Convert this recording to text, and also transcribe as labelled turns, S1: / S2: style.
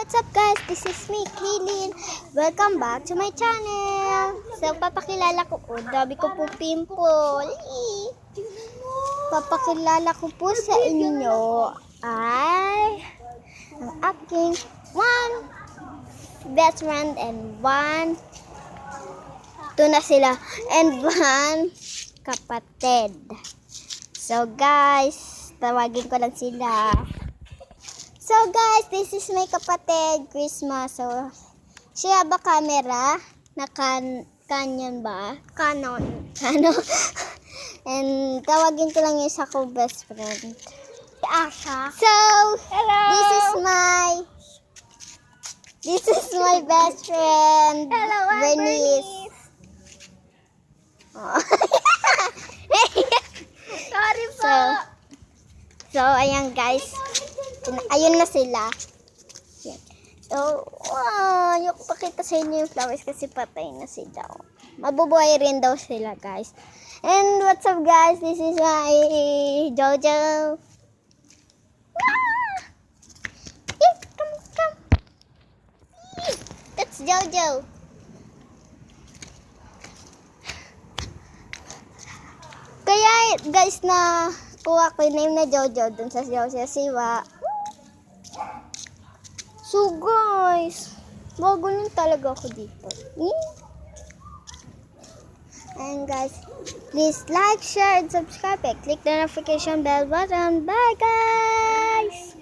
S1: what's up guys? This is me, Kaylin. Welcome back to my channel. So, papakilala ko po. Dami ko po pimple. Papakilala ko po sa inyo ay ang aking one best friend and one na sila and one kapatid. So guys, tawagin ko lang sila. So guys, this is my kapatid, Christmas. So, siya ba camera? Canon ba? Canon. And tawagin ko lang yung isa ko best friend. Asha. So, hello. This is my best friend. Hello, Bernice. Oh. Sorry po. So, ayan guys. Ayun na sila. So, yung pakita sa inyo yung flowers kasi patay na sila. Mabubuhay rin daw sila, guys. And what's up, guys? This is my Jojo. Come. That's Jojo. Kaya, guys, na kuha ko yung name na Jojo dun sa Jojo Siwa. So guys, bago lang talaga ako dito. And guys, please like, share, and subscribe. Click the notification bell button. Bye guys!